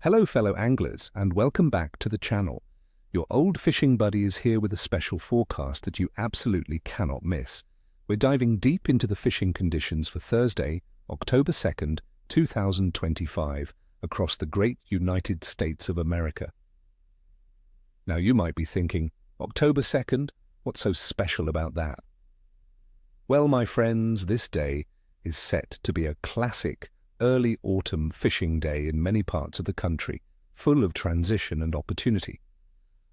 Hello fellow anglers and welcome back to the channel. Your old fishing buddy is here with a special forecast that you absolutely cannot miss. We're diving deep into the fishing conditions for Thursday, October 2nd, 2025 across the great United States of America. Now you might be thinking, October 2nd? What's so special about that? Well, my friends, this day is set to be a classic early autumn fishing day in many parts of the country, full of transition and opportunity.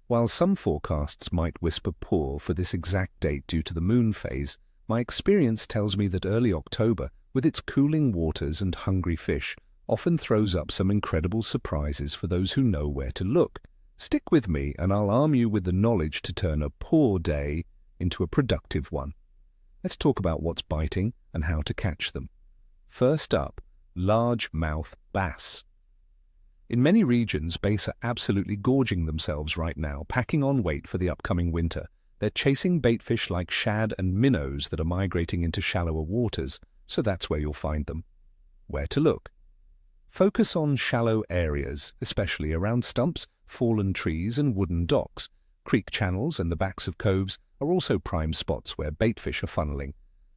While some forecasts might whisper poor for this exact date due to the moon phase, my experience tells me that early October, with its cooling waters and hungry fish, often throws up some incredible surprises for those who know where to look. Stick with me and I'll arm you with the knowledge to turn a poor day into a productive one. Let's talk about what's biting and how to catch them. First up, largemouth bass. In many regions, bass are absolutely gorging themselves right now, packing on weight for the upcoming winter. They're chasing baitfish like shad and minnows that are migrating into shallower waters, so that's where you'll find them. Where to look? Focus on shallow areas, especially around stumps, fallen trees and wooden docks. Creek channels and the backs of coves are also prime spots where baitfish are funneling.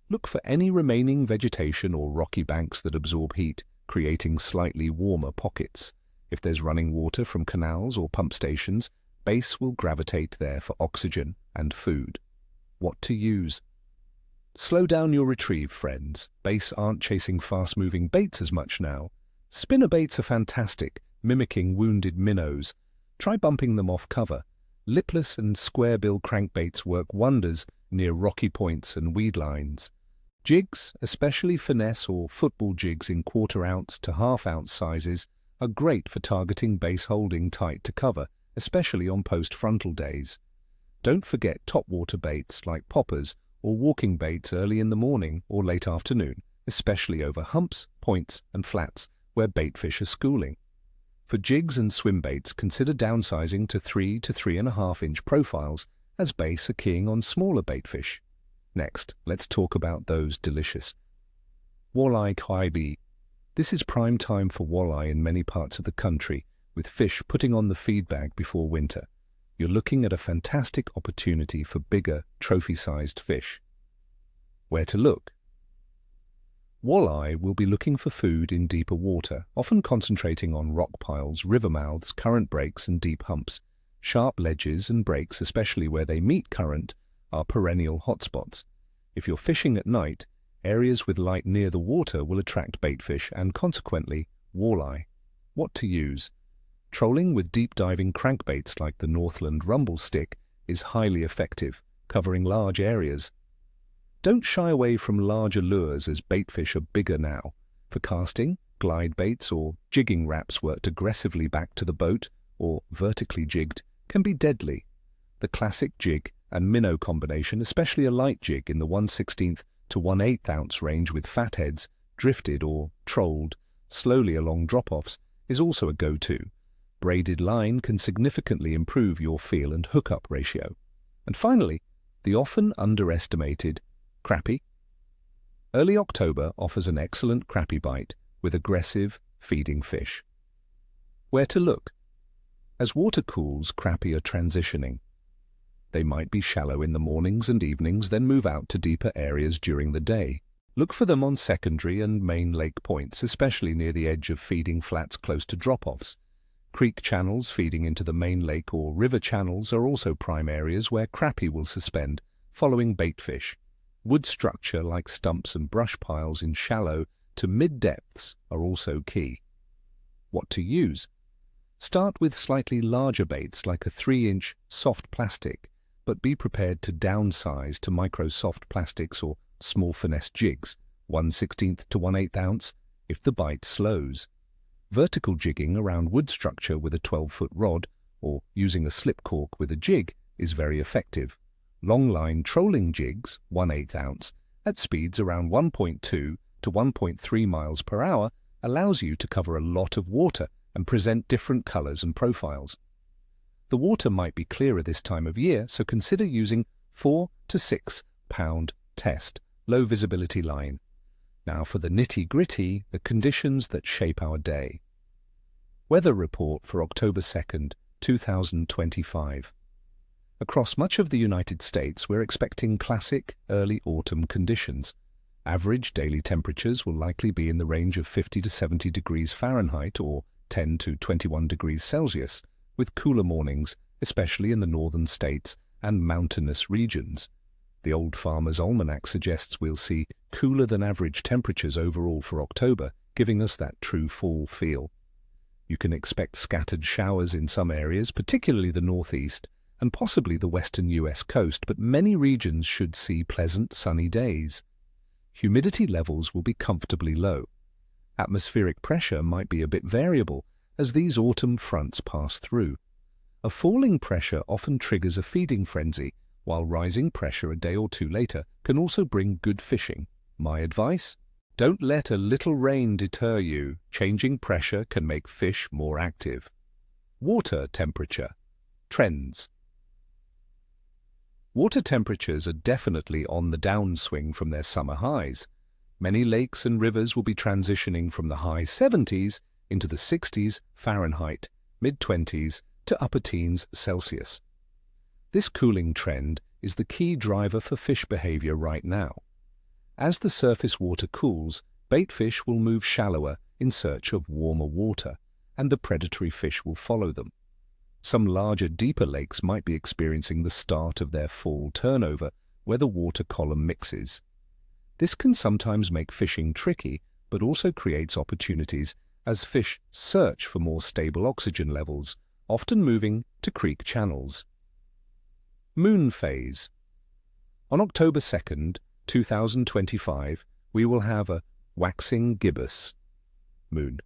Look for any remaining vegetation or rocky banks that absorb heat, creating slightly warmer pockets. If there's running water from canals or pump stations, bass will gravitate there for oxygen and food. What to use? Slow down your retrieve, friends. Bass aren't chasing fast-moving baits as much now. Spinnerbaits are fantastic, mimicking wounded minnows. Try bumping them off cover. Lipless and square-bill crankbaits work wonders near rocky points and weed lines. Jigs, especially finesse or football jigs in quarter-ounce to half-ounce sizes, are great for targeting bass holding tight to cover, especially on post-frontal days. Don't forget topwater baits like poppers or walking baits early in the morning or late afternoon, especially over humps, points and flats where baitfish are schooling. For jigs and swim baits, consider downsizing to 3 to 3.5 inch profiles as bass are keying on smaller baitfish. Next, let's talk about those delicious walleye crappie. This is prime time for walleye in many parts of the country, with fish putting on the feed bag before winter. You're looking at a fantastic opportunity for bigger, trophy-sized fish. Where to look? Walleye will be looking for food in deeper water, often concentrating on rock piles, river mouths, current breaks and deep humps. Sharp ledges and breaks, especially where they meet current, are perennial hotspots. If you're fishing at night, areas with light near the water will attract baitfish and consequently walleye. What to use? Trolling with deep diving crankbaits like the Northland rumble stick is highly effective, covering large areas. Don't shy away from larger lures as baitfish are bigger now. For casting, glide baits or jigging wraps worked aggressively back to the boat or vertically jigged can be deadly. The classic jig and minnow combination, especially a light jig in the 1/16 to 1/8 ounce range with fatheads, drifted or trolled slowly along drop-offs, is also a go-to. Braided line can significantly improve your feel and hookup ratio. And finally, the often underestimated crappie. Early October offers an excellent crappie bite with aggressive feeding fish. Where to look? As water cools, crappie are transitioning. They might be shallow in the mornings and evenings, then move out to deeper areas during the day. Look for them on secondary and main lake points, especially near the edge of feeding flats close to drop-offs. Creek channels feeding into the main lake or river channels are also prime areas where crappie will suspend, following baitfish. Wood structure like stumps and brush piles in shallow to mid-depths are also key. What to use? Start with slightly larger baits like a 3-inch soft plastic, but be prepared to downsize to micro soft plastics or small finesse jigs, 1/16 to 1/8 ounce, if the bite slows. Vertical jigging around wood structure with a 12-foot rod or using a slip cork with a jig is very effective. Long-line trolling jigs, 1/8 ounce, at speeds around 1.2 to 1.3 miles per hour allows you to cover a lot of water and present different colors and profiles. The water might be clearer this time of year, so consider using 4 to 6 pound test, low visibility line. Now for the nitty-gritty, the conditions that shape our day. Weather report for October 2nd, 2025. Across much of the United States, we're expecting classic early autumn conditions. Average daily temperatures will likely be in the range of 50 to 70 degrees Fahrenheit or 10 to 21 degrees Celsius, with cooler mornings, especially in the northern states and mountainous regions. The Old Farmer's Almanac suggests we'll see cooler than average temperatures overall for October, giving us that true fall feel. You can expect scattered showers in some areas, particularly the northeast and possibly the western US coast, but many regions should see pleasant sunny days. Humidity levels will be comfortably low. Atmospheric pressure might be a bit variable as these autumn fronts pass through. A falling pressure often triggers a feeding frenzy, while rising pressure a day or two later can also bring good fishing. My advice? Don't let a little rain deter you. Changing pressure can make fish more active. Water temperature. Trends. Water temperatures are definitely on the downswing from their summer highs. Many lakes and rivers will be transitioning from the high 70s into the 60s Fahrenheit, mid-20s to upper teens Celsius. This cooling trend is the key driver for fish behavior right now. As the surface water cools, bait fish will move shallower in search of warmer water, and the predatory fish will follow them. Some larger, deeper lakes might be experiencing the start of their fall turnover, where the water column mixes. This can sometimes make fishing tricky, but also creates opportunities as fish search for more stable oxygen levels, often moving to creek channels. Moon phase. On October 2nd, 2025, we will have a waxing gibbous moon.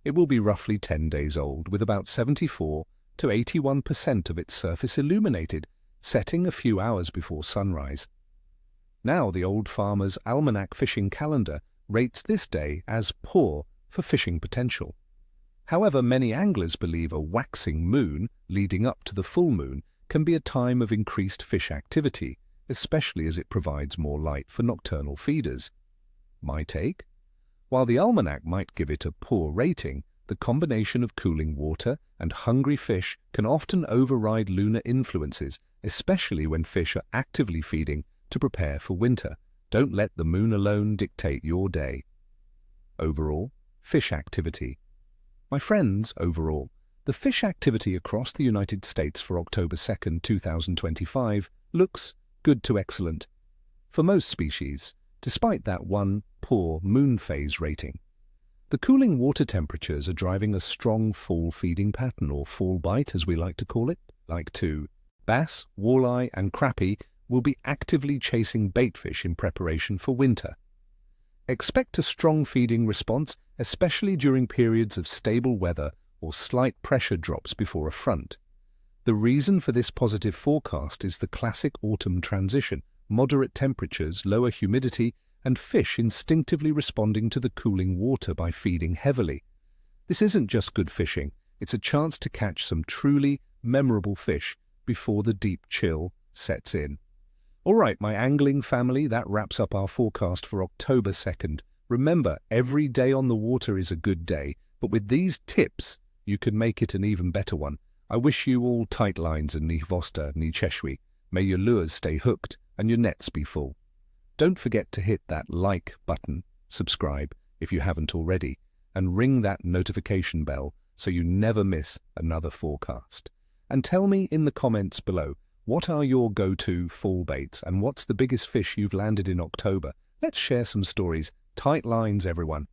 It will be roughly 10 days old, with about 74 to 81% of its surface illuminated, setting a few hours before sunrise. Now the Old Farmer's Almanac fishing calendar rates this day as poor for fishing potential. However, many anglers believe a waxing moon leading up to the full moon can be a time of increased fish activity, especially as it provides more light for nocturnal feeders. My take? While the almanac might give it a poor rating, the combination of cooling water and hungry fish can often override lunar influences, especially when fish are actively feeding to prepare for winter. Don't let the moon alone dictate your day. Overall, fish activity. My friends, overall, the fish activity across the United States for October 2nd, 2025 looks good to excellent for most species, despite that one poor moon phase rating. The cooling water temperatures are driving a strong fall feeding pattern, or fall bite as we like to call it. Like bass, walleye and crappie will be actively chasing baitfish in preparation for winter. Expect a strong feeding response, especially during periods of stable weather or slight pressure drops before a front. The reason for this positive forecast is the classic autumn transition: moderate temperatures, lower humidity, and fish instinctively responding to the cooling water by feeding heavily. This isn't just good fishing, it's a chance to catch some truly memorable fish before the deep chill sets in. All right, my angling family, that wraps up our forecast for October 2nd. Remember, every day on the water is a good day, but with these tips, you can make it an even better one. I wish you all tight lines and ni vosta ni cheshwi. May your lures stay hooked and your nets be full. Don't forget to hit that like button, subscribe if you haven't already, and ring that notification bell so you never miss another forecast. And tell me in the comments below, what are your go-to fall baits and what's the biggest fish you've landed in October? Let's share some stories. Tight lines, everyone.